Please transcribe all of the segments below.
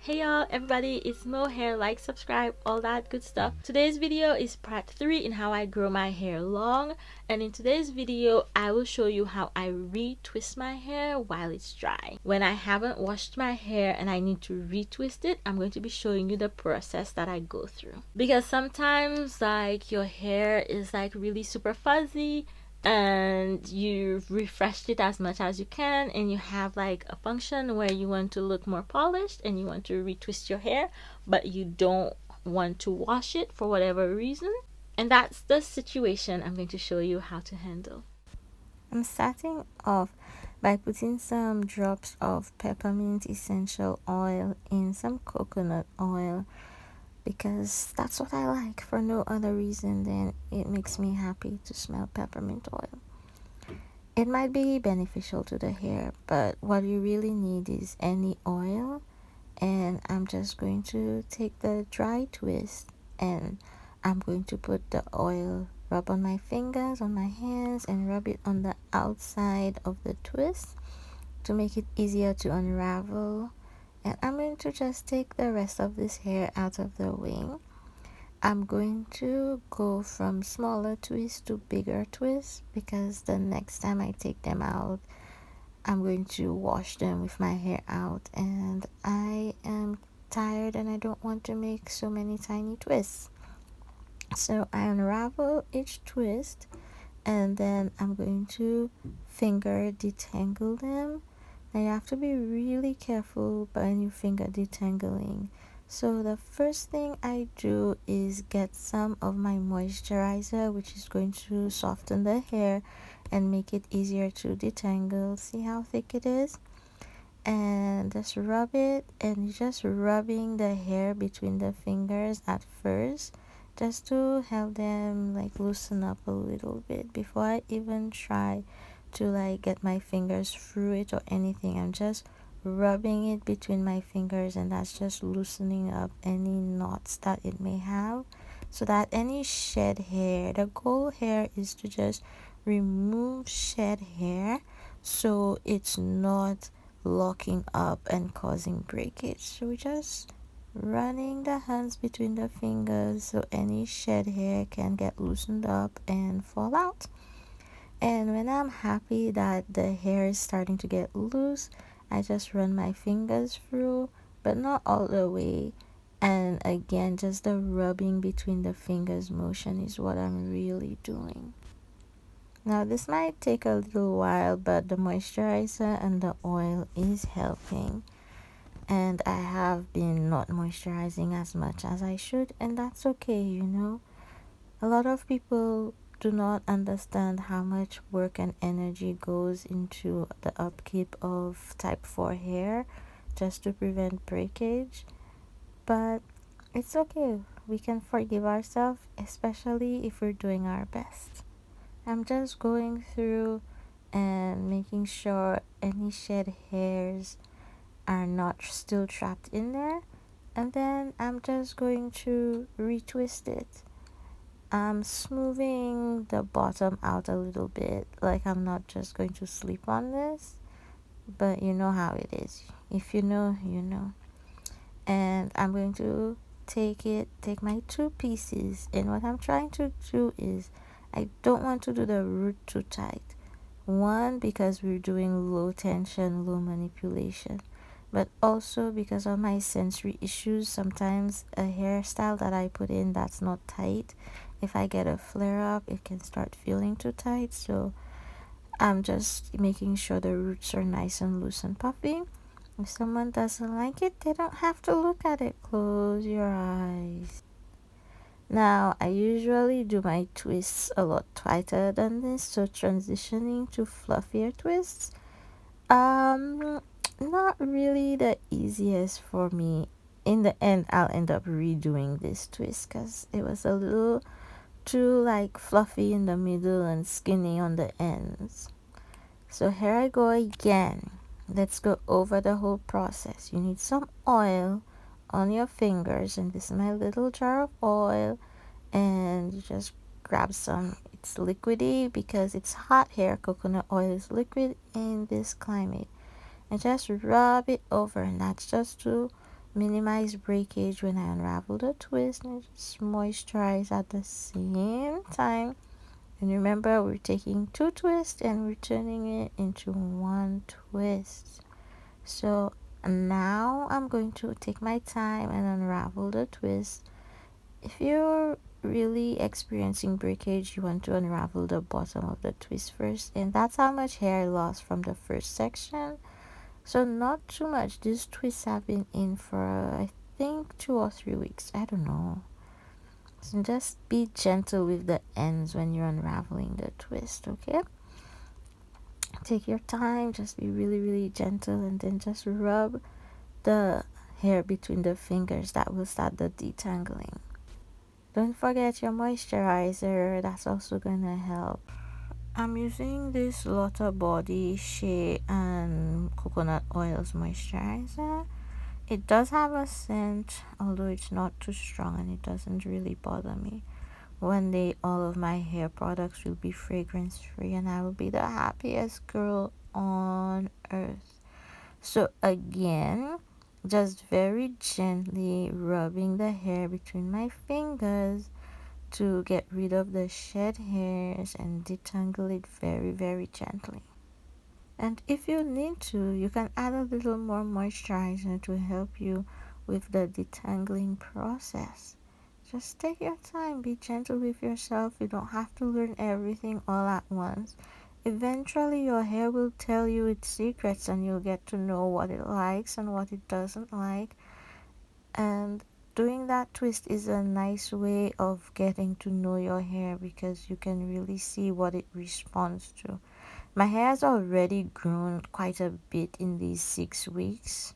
Hey y'all, everybody, it's Mo Hair. Like, subscribe, all that good stuff. Today's video is part 3 in how I grow my hair long, and in today's video I will show you how I retwist my hair while it's dry. When I haven't washed my hair and I need to retwist it, I'm going to be showing you the process that I go through. Because sometimes like your hair is like really super fuzzy and you've refreshed it as much as you can, and you have like a function where you want to look more polished and you want to retwist your hair, but you don't want to wash it for whatever reason. And that's the situation I'm going to show you how to handle. I'm starting off by putting some drops of peppermint essential oil in some coconut oil because that's what I like, for no other reason than it makes me happy to smell peppermint oil. It might be beneficial to the hair, but what you really need is any oil, and I'm just going to take the dry twist and I'm going to put the oil, rub on my fingers, on my hands, and rub it on the outside of the twist to make it easier to unravel. And I'm going to just take the rest of this hair out of the way. I'm going to go from smaller twists to bigger twists because the next time I take them out, I'm going to wash them with my hair out, and I am tired and I don't want to make so many tiny twists. So I unravel each twist and then I'm going to finger detangle them. Now you have to be really careful when you finger detangling. So the first thing I do is get some of my moisturizer, which is going to soften the hair and make it easier to detangle. See how thick it is? And just rub it, and you're just rubbing the hair between the fingers at first just to help them like loosen up a little bit before I even try to like get my fingers through it or anything. I'm just rubbing it between my fingers, and that's just loosening up any knots that it may have, so that any shed hair, the goal here is to just remove shed hair so it's not locking up and causing breakage. So we're just running the hands between the fingers so any shed hair can get loosened up and fall out. And when I'm happy that the hair is starting to get loose, I just run my fingers through, but not all the way. And again, just the rubbing between the fingers motion is what I'm really doing. Now this might take a little while, but the moisturizer and the oil is helping. And I have been not moisturizing as much as I should, and that's okay, you know. A lot of people do not understand how much work and energy goes into the upkeep of type 4 hair just to prevent breakage, but it's okay. We can forgive ourselves, especially if we're doing our best. I'm just going through and making sure any shed hairs are not still trapped in there, and then I'm just going to retwist it. I'm smoothing the bottom out a little bit, like I'm not just going to sleep on this, but you know how it is. If you know, you know. And I'm going to take my two pieces, and what I'm trying to do is I don't want to do the root too tight. One, because we're doing low tension, low manipulation, but also because of my sensory issues. Sometimes a hairstyle that I put in that's not tight, if I get a flare up, it can start feeling too tight. So I'm just making sure the roots are nice and loose and puffy. If someone doesn't like it, they don't have to look at it. Close your eyes. Now, I usually do my twists a lot tighter than this, so transitioning to fluffier twists, not really the easiest for me. In the end, I'll end up redoing this twist because it was a little too like fluffy in the middle and skinny on the ends. So here I go again. Let's go over the whole process. You need some oil on your fingers, and this is my little jar of oil, and you just grab some. It's liquidy because it's hot here. Coconut oil is liquid in this climate, and just rub it over, and that's just to minimize breakage when I unravel the twist, and just moisturize at the same time. And remember, we're taking 2 twists and we're turning it into 1 twist. So now I'm going to take my time and unravel the twist. If you're really experiencing breakage, you want to unravel the bottom of the twist first, and that's how much hair I lost from the first section. So not too much. These twists have been in for I think 2 or 3 weeks, I don't know. So just be gentle with the ends when you're unraveling the twist, okay? Take your time, just be really gentle, and then just rub the hair between the fingers. That will start the detangling. Don't forget your moisturizer, that's also gonna help. I'm using this Lotta Body Shea and Coconut Oils moisturizer. It does have a scent, although it's not too strong, and it doesn't really bother me. One day all of my hair products will be fragrance free, and I will be the happiest girl on earth. So again, just very gently rubbing the hair between my fingers to get rid of the shed hairs and detangle it very gently. And if you need to, you can add a little more moisturizer to help you with the detangling process. Just take your time, be gentle with yourself. You don't have to learn everything all at once. Eventually your hair will tell you its secrets, and you'll get to know what it likes and what it doesn't like. And doing that twist is a nice way of getting to know your hair, because you can really see what it responds to. My hair has already grown quite a bit in these 6 weeks,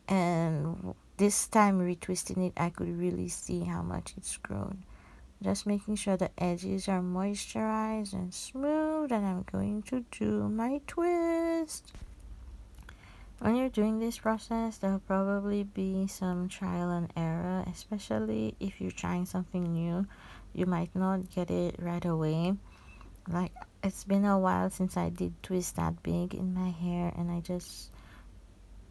and this time retwisting it, I could really see how much it's grown. Just making sure the edges are moisturized and smooth, and I'm going to do my twist. When you're doing this process, there'll probably be some trial and error, especially if you're trying something new. You might not get it right away. Like, it's been a while since I did twist that big in my hair, and I just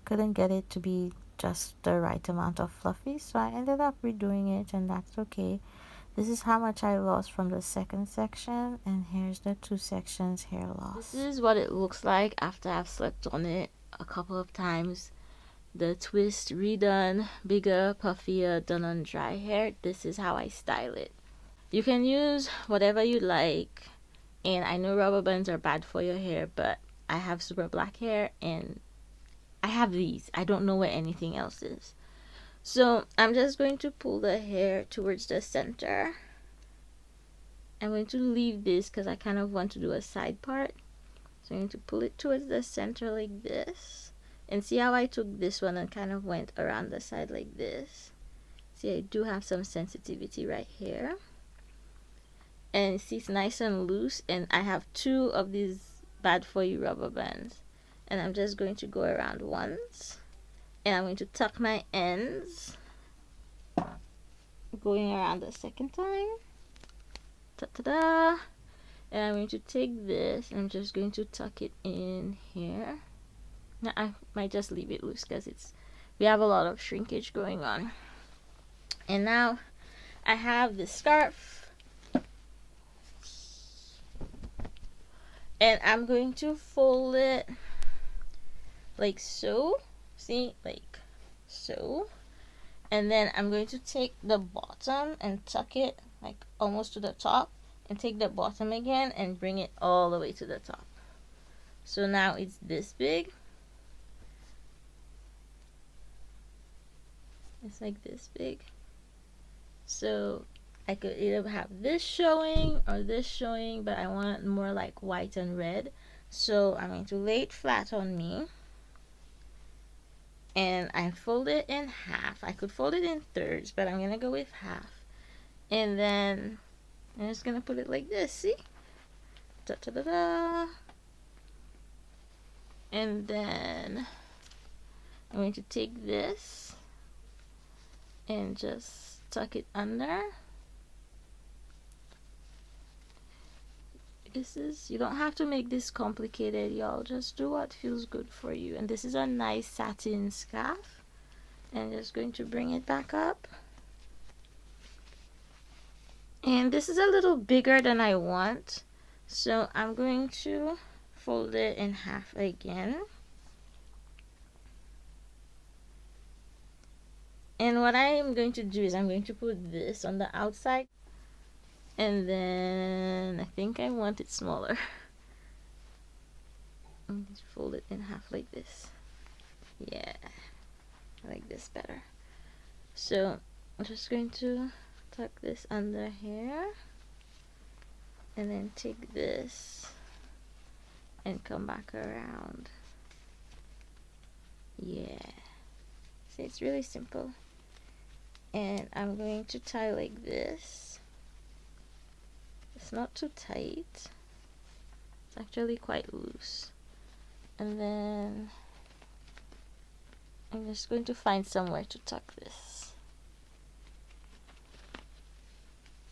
couldn't get it to be just the right amount of fluffy, so I ended up redoing it, and that's okay. This is how much I lost from the second section, and here's the 2 sections hair loss. This is what it looks like after I've slept on it a couple of times. The twist redone, bigger, puffier, done on dry hair. This is how I style it. You can use whatever you like, and I know rubber bands are bad for your hair, but I have super black hair and I have these. I don't know where anything else is. So I'm just going to pull the hair towards the center. I'm going to leave this because I kind of want to do a side part. So I'm going to pull it towards the center like this. And see how I took this one and kind of went around the side like this. See, I do have some sensitivity right here. And see, it's nice and loose. And I have 2 of these bad for you rubber bands. And I'm just going to go around once. And I'm going to tuck my ends. Going around the second time. Ta-da! And I'm going to take this and I'm just going to tuck it in here. Now I might just leave it loose because we have a lot of shrinkage going on. And now I have the scarf, and I'm going to fold it like so. See, like so. And then I'm going to take the bottom and tuck it like almost to the top, and take the bottom again and bring it all the way to the top. So now it's this big. It's like this big. So I could either have this showing or this showing, but I want it more like white and red. So I'm going to lay it flat on me, and I fold it in half. I could fold it in thirds, but I'm gonna go with half. And then I'm just gonna put it like this, see? Da da da da. And then I'm going to take this and just tuck it under. You don't have to make this complicated, y'all. Just do what feels good for you. And this is a nice satin scarf. and just going to bring it back up. And this is a little bigger than I want, so I'm going to fold it in half again. And what I am going to do is I'm going to put this on the outside, and then I think I want it smaller. I'm just fold it in half like this. Yeah, I like this better. So I'm just going to tuck this under here, and then take this and come back around. Yeah, see, it's really simple. And I'm going to tie like this. It's not too tight, it's actually quite loose. And then I'm just going to find somewhere to tuck this.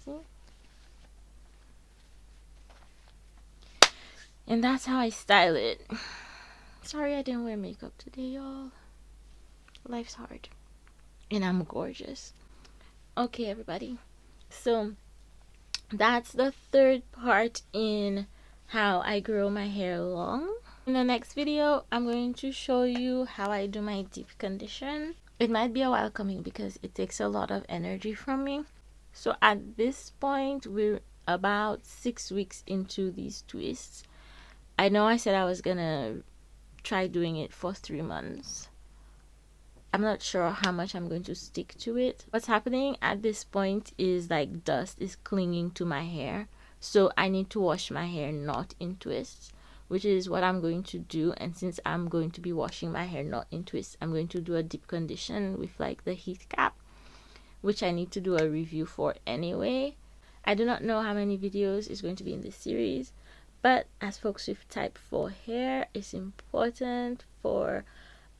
See? And that's how I style it. Sorry I didn't wear makeup today, y'all. Life's hard. And I'm gorgeous. Okay, everybody. So that's the third part in how I grow my hair long. In the next video, I'm going to show you how I do my deep condition. It might be a while coming because it takes a lot of energy from me. So at this point, we're about 6 weeks into these twists. I know I said I was gonna try doing it for 3 months. I'm not sure how much I'm going to stick to it. What's happening at this point is like dust is clinging to my hair. So I need to wash my hair not in twists, which is what I'm going to do. And since I'm going to be washing my hair not in twists, I'm going to do a deep condition with like the heat cap, which I need to do a review for anyway. I do not know how many videos is going to be in this series, but as folks with type 4 hair, it's important for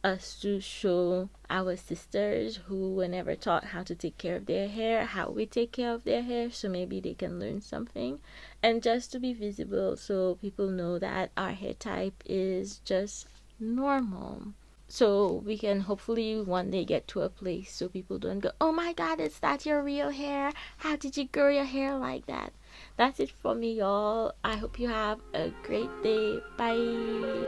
us to show our sisters who were never taught how to take care of their hair, how we take care of their hair, so maybe they can learn something, and just to be visible so people know that our hair type is just normal, so we can hopefully one day get to a place so people don't go, oh my god, is that your real hair? How did you grow your hair like that? That's it for me, y'all. I hope you have a great day. Bye.